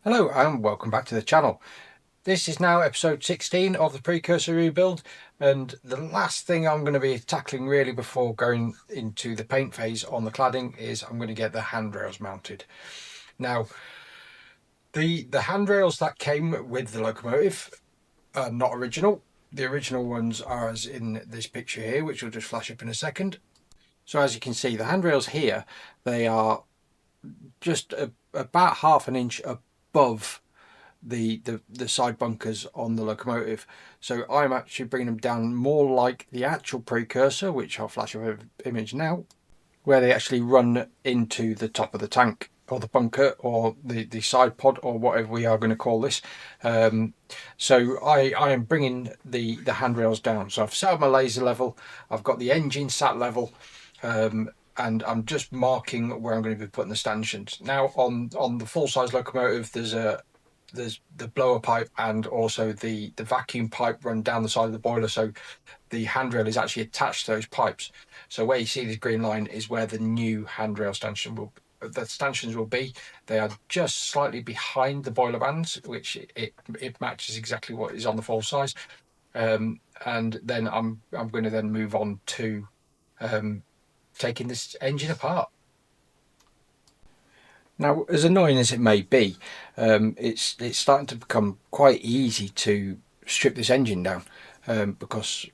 Hello and welcome back to the channel. This is now episode 16 of the Precursor rebuild, and the last thing I'm going to be tackling really before going into the paint phase on the cladding is I'm going to get the handrails mounted. Now the handrails that came with the locomotive are not original. The original ones are as in this picture here, which will just flash up in a second. So as you can see, the handrails here, they are just about half an inch above the side bunkers on the locomotive. So I'm actually bringing them down more like the actual Precursor, which I'll flash up an image now, where they actually run into the top of the tank or the bunker or the side pod or whatever we are going to call this. So I am bringing the handrails down. So I've set up my laser level, I've got the engine sat level, and I'm just marking where I'm going to be putting the stanchions. Now on the full size locomotive, there's the blower pipe and also the vacuum pipe run down the side of the boiler, so the handrail is actually attached to those pipes. So where you see the green line is where the new handrail stanchions will be. They are just slightly behind the boiler bands, which it matches exactly what is on the full size. And then I'm going to then move on to taking this engine apart. Now, as annoying as it may be, it's starting to become quite easy to strip this engine down, because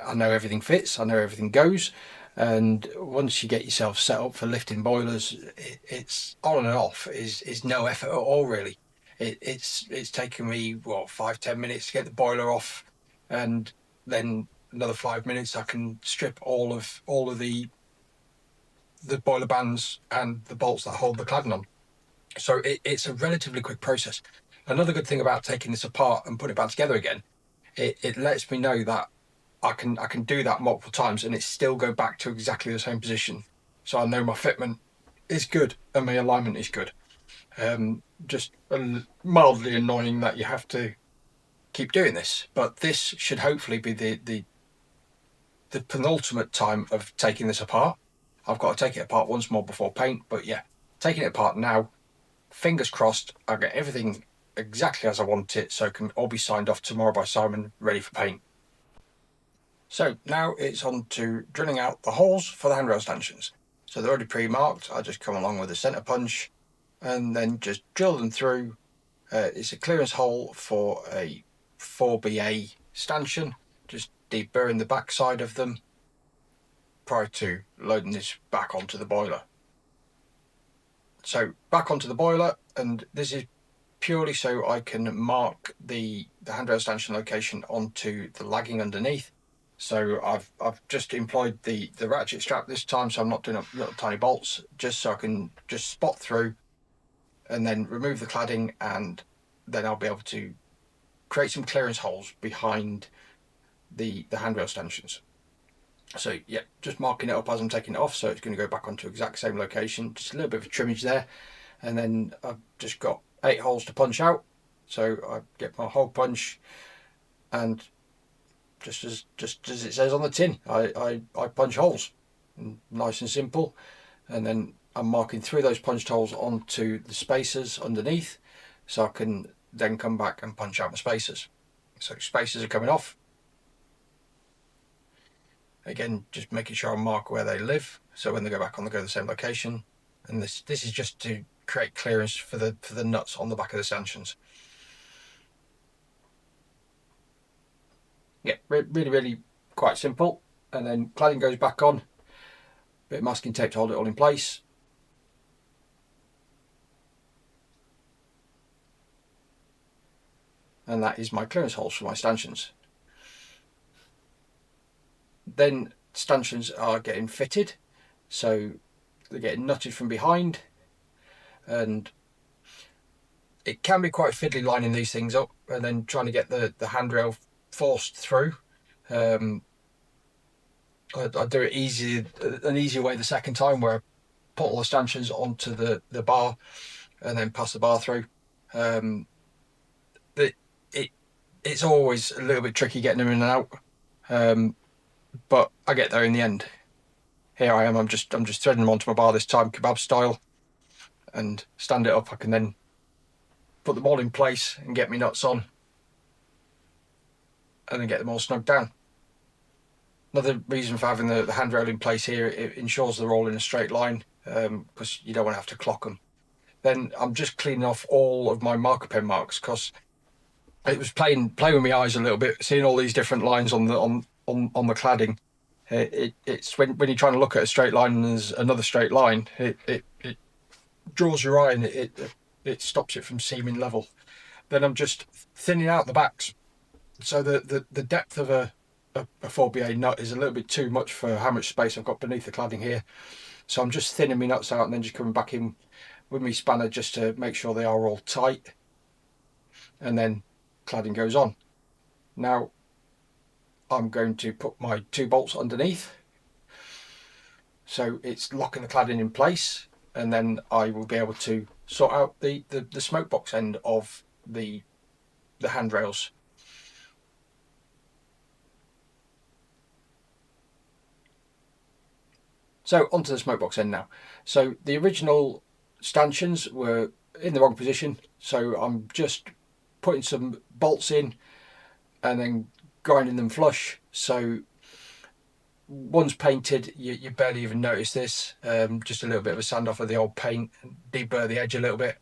I know everything fits, I know everything goes, and once you get yourself set up for lifting boilers, it's on and off is no effort at all really. It's taken me what 5-10 minutes to get the boiler off, and then another 5 minutes I can strip all of the boiler bands and the bolts that hold the cladding on. So it's a relatively quick process. Another good thing about taking this apart and putting it back together again, it lets me know that I can do that multiple times and it still go back to exactly the same position. So I know my fitment is good and my alignment is good. Just mildly annoying that you have to keep doing this, but this should hopefully be the penultimate time of taking this apart. I've got to take it apart once more before paint, but yeah, taking it apart now, fingers crossed, I'll get everything exactly as I want it, so it can all be signed off tomorrow by Simon, ready for paint. So now it's on to drilling out the holes for the handrail stanchions. So they're already pre-marked. I just come along with a centre punch and then just drill them through. It's a clearance hole for a 4BA stanchion, just deburring the back side of them prior to loading this back onto the boiler. So back onto the boiler, and this is purely so I can mark the handrail stanchion location onto the lagging underneath. So I've just employed the ratchet strap this time, so I'm not doing little tiny bolts, just so I can just spot through and then remove the cladding, and then I'll be able to create some clearance holes behind the handrail stanchions. So yeah, just marking it up as I'm taking it off, so it's going to go back onto exact same location. Just a little bit of a trimmage there, and then I've just got 8 holes to punch out. So I get my hole punch, and just as it says on the tin, I punch holes, nice and simple. And then I'm marking through those punched holes onto the spacers underneath, so I can then come back and punch out my spacers. So spacers are coming off. Again, just making sure I mark where they live, so when they go back on, they go to the same location. And this is just to create clearance for the nuts on the back of the stanchions. Yeah, really quite simple. And then cladding goes back on, bit of masking tape to hold it all in place. And that is my clearance holes for my stanchions. Then stanchions are getting fitted, so they're getting nutted from behind, and it can be quite fiddly lining these things up and then trying to get the handrail forced through. I do it an easier way the second time, where I put all the stanchions onto the bar and then pass the bar through. It's always a little bit tricky getting them in and out, but I get there in the end. Here I am. I'm just threading them onto my bar this time, kebab style, and stand it up. I can then put them all in place and get my nuts on, and then get them all snugged down. Another reason for having the handrail in place here, it ensures they're all in a straight line, because you don't want to have to clock them. Then I'm just cleaning off all of my marker pen marks, because it was playing with my eyes a little bit, seeing all these different lines on the cladding. It's when you're trying to look at a straight line and there's another straight line, it draws your eye, and it stops it from seeming level. Then I'm just thinning out the backs, so the depth of a 4BA nut is a little bit too much for how much space I've got beneath the cladding here. So I'm just thinning my nuts out and then just coming back in with my spanner just to make sure they are all tight, and then cladding goes on. Now I'm going to put my 2 bolts underneath, so it's locking the cladding in place, and then I will be able to sort out the smoke box end of the handrails. So onto the smoke box end now. So the original stanchions were in the wrong position, so I'm just putting some bolts in and then grinding them flush. So once painted, you barely even notice this. Just a little bit of a sand off of the old paint, deburr the edge a little bit.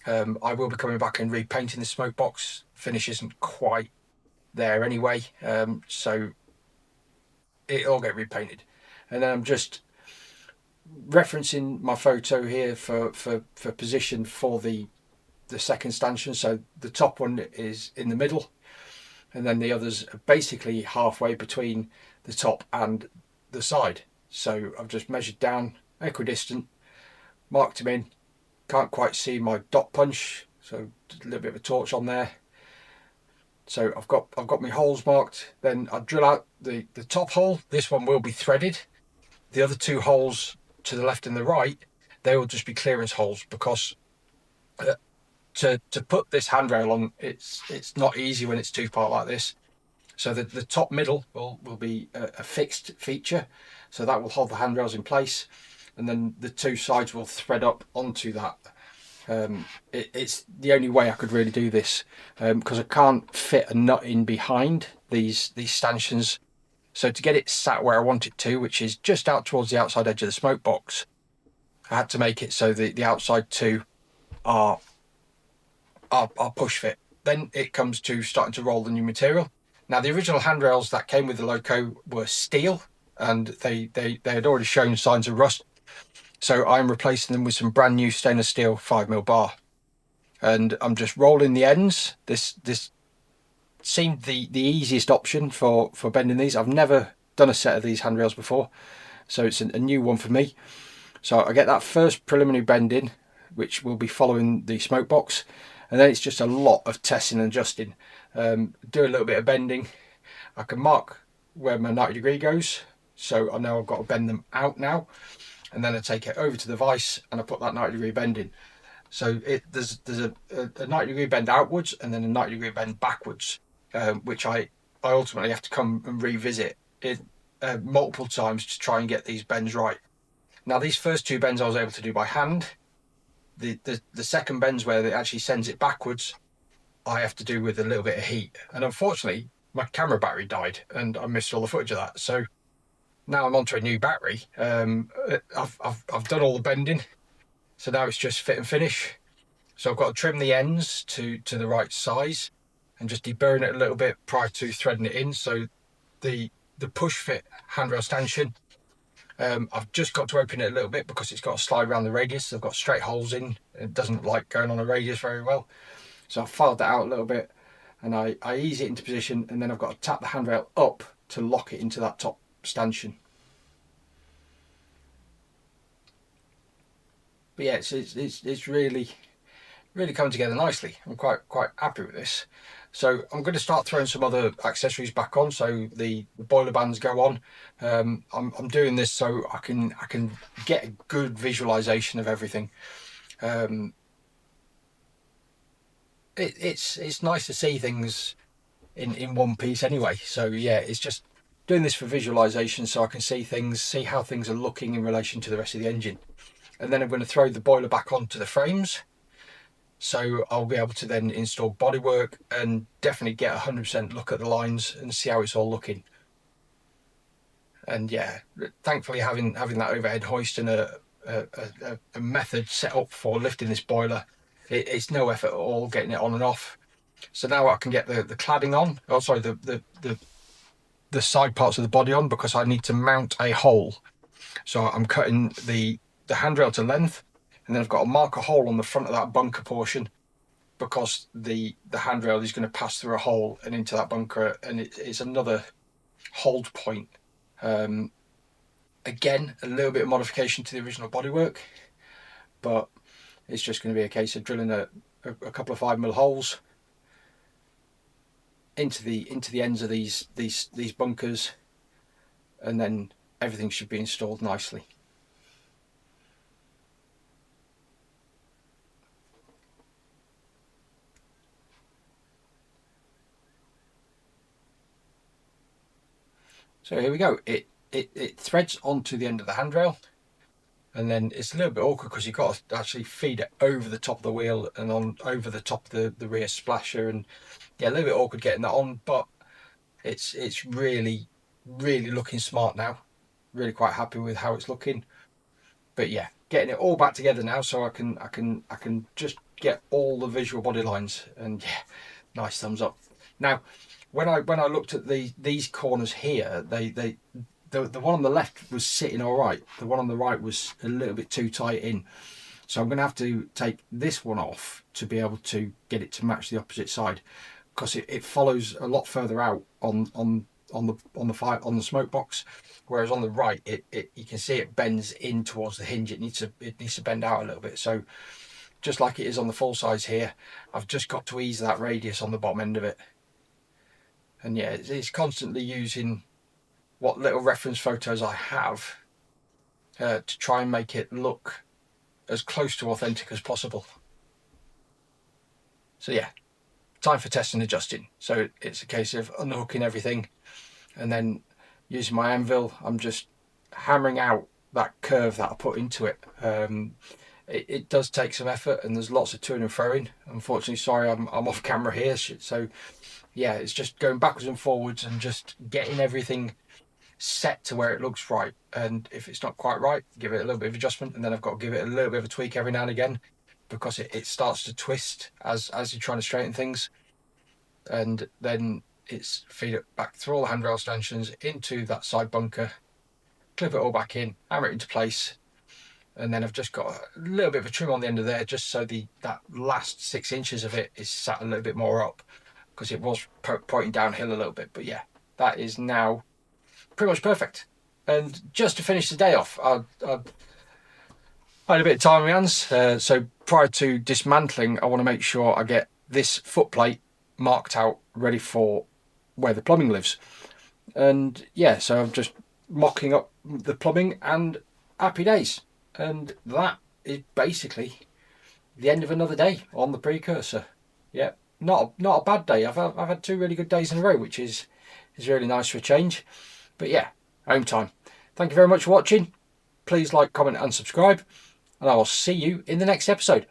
I will be coming back and repainting the smoke box. Finish isn't quite there anyway, so it'll all get repainted. And then I'm just referencing my photo here for position for the second stanchion. So the top one is in the middle, and then the others are basically halfway between the top and the side. So I've just measured down equidistant, marked them in. Can't quite see my dot punch, so just a little bit of a torch on there. So I've got my holes marked. Then I drill out the top hole. This one will be threaded. The other 2 holes to the left and the right, they will just be clearance holes, because to put this handrail on, it's not easy when it's 2-part like this. So the top middle will be a fixed feature, so that will hold the handrails in place, and then the 2 sides will thread up onto that. It's the only way I could really do this, because I can't fit a nut in behind these stanchions. So to get it sat where I want it to, which is just out towards the outside edge of the smoke box, I had to make it so the outside 2 are push fit. Then it comes to starting to roll the new material. Now the original handrails that came with the Loco were steel, and they had already shown signs of rust. So I'm replacing them with some brand new stainless steel 5mm bar, and I'm just rolling the ends. This seemed the easiest option for bending these. I've never done a set of these handrails before, so it's a new one for me. So I get that first preliminary bend in, which will be following the smoke box, and then it's just a lot of testing and adjusting. Do a little bit of bending. I can mark where my 90 degree goes, so I know I've got to bend them out now, and then I take it over to the vise and I put that 90 degree bend in. So there's a 90 degree bend outwards and then a 90 degree bend backwards, which I ultimately have to come and revisit it multiple times to try and get these bends right. Now these first 2 bends I was able to do by hand. The second bends where it actually sends it backwards, I have to do with a little bit of heat, and unfortunately my camera battery died and I missed all the footage of that. So now I'm onto a new battery. I've done all the bending, so now it's just fit and finish. So I've got to trim the ends to the right size and just deburring it a little bit prior to threading it in. So the push fit handrail stanchion, I've just got to open it a little bit because it's got to slide around the radius. I've got straight holes in. It doesn't like going on a radius very well. So I've filed that out a little bit, and I ease it into position, and then I've got to tap the handrail up to lock it into that top stanchion. But yeah, it's really coming together nicely. I'm quite happy with this. So I'm going to start throwing some other accessories back on. So the boiler bands go on. I'm doing this so I can get a good visualization of everything. It's nice to see things in one piece anyway. So yeah, it's just doing this for visualization so I can see things, see how things are looking in relation to the rest of the engine. And then I'm going to throw the boiler back onto the frames, So I'll be able to then install bodywork and definitely get 100% look at the lines and see how it's all looking. And yeah, thankfully having that overhead hoist and a method set up for lifting this boiler, it's no effort at all getting it on and off. So now I can get the cladding on. Oh, sorry, the side parts of the body on, because I need to mount a hole. So I'm cutting the handrail to length, and then I've got to mark a hole on the front of that bunker portion, because the handrail is going to pass through a hole and into that bunker, and it's another hold point. Again, a little bit of modification to the original bodywork, but it's just going to be a case of drilling a couple of 5mm holes into the ends of these bunkers, and then everything should be installed nicely. So here we go. It threads onto the end of the handrail, and then it's a little bit awkward because you've got to actually feed it over the top of the wheel and on over the top of the rear splasher, and yeah, a little bit awkward getting that on, but it's really looking smart now. Really quite happy with how it's looking. But yeah, getting it all back together now, so I can just get all the visual body lines, and yeah, nice thumbs up. Now, when I looked at these corners here, the one on the left was sitting all right. The one on the right was a little bit too tight in. So I'm going to have to take this one off to be able to get it to match the opposite side, because it follows a lot further out on the smoke box, whereas on the right you can see it bends in towards the hinge. It needs to bend out a little bit. So just like it is on the full size here, I've just got to ease that radius on the bottom end of it. And yeah, it's constantly using what little reference photos I have to try and make it look as close to authentic as possible. So yeah, time for testing and adjusting. So it's a case of unhooking everything, and then using my anvil, I'm just hammering out that curve that I put into it. It does take some effort, and there's lots of to and froing. Unfortunately, sorry, I'm off camera here. So yeah, it's just going backwards and forwards and just getting everything set to where it looks right. And if it's not quite right, give it a little bit of adjustment, and then I've got to give it a little bit of a tweak every now and again, because it starts to twist as you're trying to straighten things. And then it's feed it back through all the handrail stanchions into that side bunker, clip it all back in, hammer it into place, and then I've just got a little bit of a trim on the end of there, just so that last 6 inches of it is sat a little bit more up, because it was pointing downhill a little bit. But yeah, that is now pretty much perfect. And just to finish the day off, I had a bit of time on my hands, so prior to dismantling, I want to make sure I get this footplate marked out, ready for where the plumbing lives. And yeah, so I'm just mocking up the plumbing, and happy days. And that is basically the end of another day on the Precursor. Yeah, not a bad day. I've had 2 really good days in a row, which is really nice for a change. But yeah, home time. Thank you very much for watching. Please like, comment and subscribe, and I will see you in the next episode.